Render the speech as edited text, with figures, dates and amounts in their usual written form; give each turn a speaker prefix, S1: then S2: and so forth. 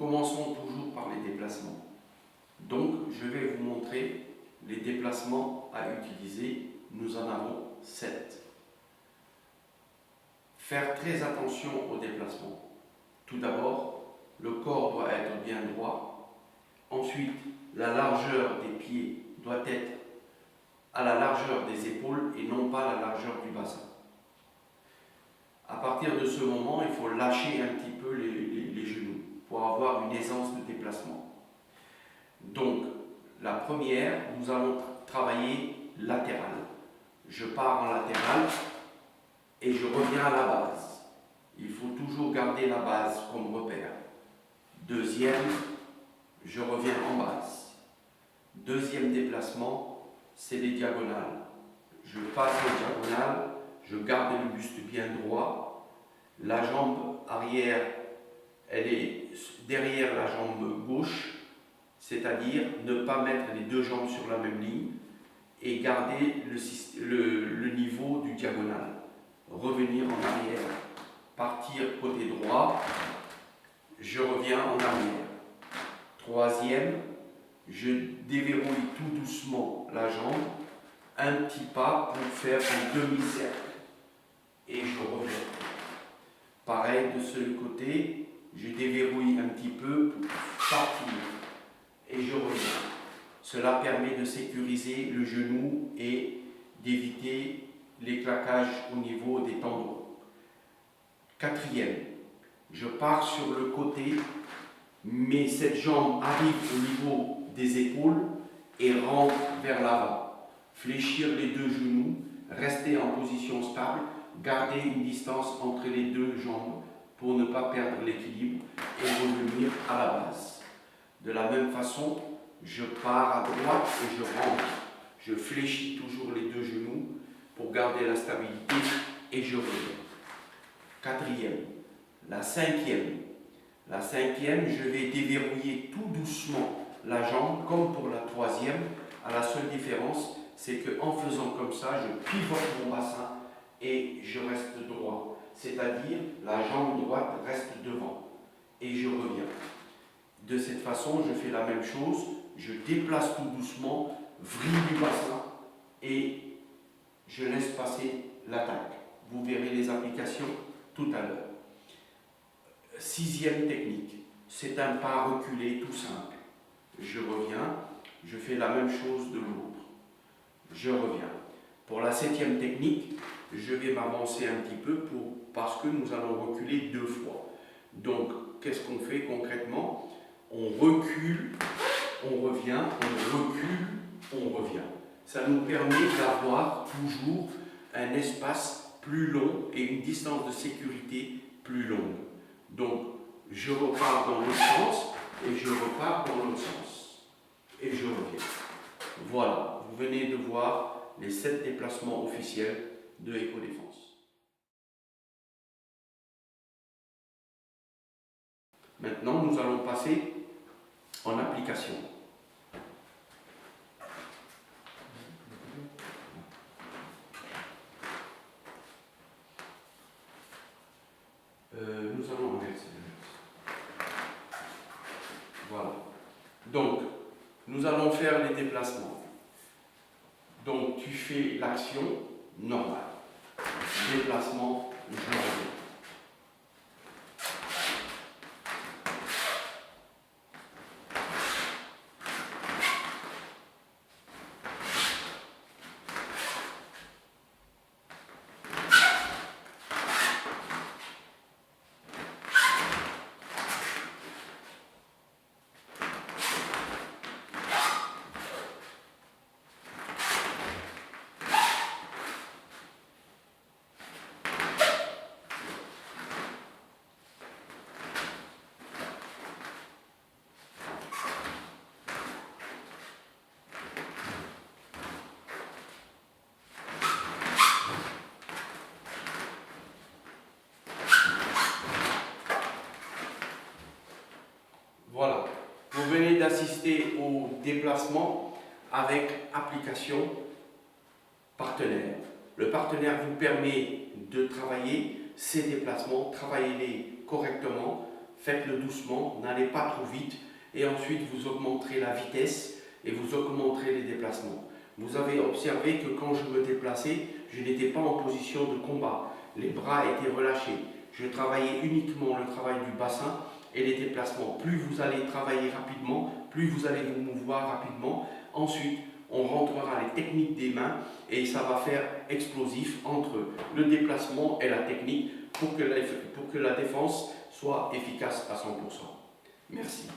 S1: Commençons toujours par les déplacements. Donc, je vais vous montrer les déplacements à utiliser. Nous en avons 7. Faire très attention aux déplacements. Tout d'abord, le corps doit être bien droit. Ensuite, la largeur des pieds doit être à la largeur des épaules et non pas à la largeur du bassin. À partir de ce moment, il faut lâcher un petit peu les genoux pour avoir une aisance de déplacement. Donc, la première, nous allons travailler latéral. Je pars en latéral et je reviens à la base. Il faut toujours garder la base comme repère. Deuxième, je reviens en base. Deuxième déplacement, c'est les diagonales. Je passe les diagonales, je garde le buste bien droit. La jambe arrière, elle est derrière la jambe gauche, c'est-à-dire ne pas mettre les deux jambes sur la même ligne et garder le niveau du diagonal. Revenir en arrière, partir côté droit, je reviens en arrière. Troisième, je déverrouille tout doucement la jambe, un petit pas pour faire un demi-cercle et je reviens. Pareil de ce côté, je déverrouille un petit peu pour partir et je reviens. Cela permet de sécuriser le genou et d'éviter les claquages au niveau des tendons. Quatrième, je pars sur le côté, mais cette jambe arrive au niveau des épaules et rentre vers l'avant. Fléchir les deux genoux, rester en position stable, garder une distance entre les deux jambes pour ne pas perdre l'équilibre et revenir à la base. De la même façon, je pars à droite et je rentre. Je fléchis toujours les deux genoux pour garder la stabilité et je reviens. Quatrième. La cinquième. La cinquième, je vais déverrouiller tout doucement la jambe comme pour la troisième. À la seule différence, c'est qu'en faisant comme ça, je pivote mon bassin et je reste droit. C'est-à-dire, la jambe droite reste devant et je reviens. De cette façon, je fais la même chose. Je déplace tout doucement, vrille du bassin et je laisse passer l'attaque. Vous verrez les applications tout à l'heure. Sixième technique, c'est un pas reculé tout simple. Je reviens, je fais la même chose de l'autre. Je reviens. Pour la septième technique, je vais m'avancer un petit peu parce que nous allons reculer 2 fois. Donc, qu'est-ce qu'on fait concrètement? On recule, on revient, on recule, on revient. Ça nous permet d'avoir toujours un espace plus long et une distance de sécurité plus longue. Donc, je repars dans l'autre sens et je repars dans l'autre sens. Et je reviens. Voilà, vous venez de voir les 7 déplacements officiels de Éco-Défense. Maintenant, nous allons passer en application. Nous allons inverser. Voilà. Donc, nous allons faire les déplacements. Donc, tu fais l'action normale. Déplacement, je reviens. Voilà, vous venez d'assister au déplacement avec application partenaire. Le partenaire vous permet de travailler ces déplacements, travaillez-les correctement, faites-le doucement, n'allez pas trop vite, et ensuite vous augmenterez la vitesse et vous augmenterez les déplacements. Vous avez observé que quand je me déplaçais, je n'étais pas en position de combat. Les bras étaient relâchés. Je travaillais uniquement le travail du bassin et les déplacements. Plus vous allez travailler rapidement, plus vous allez vous mouvoir rapidement. Ensuite, on rentrera les techniques des mains et ça va faire explosif entre le déplacement et la technique pour que la défense soit efficace à 100%. Merci.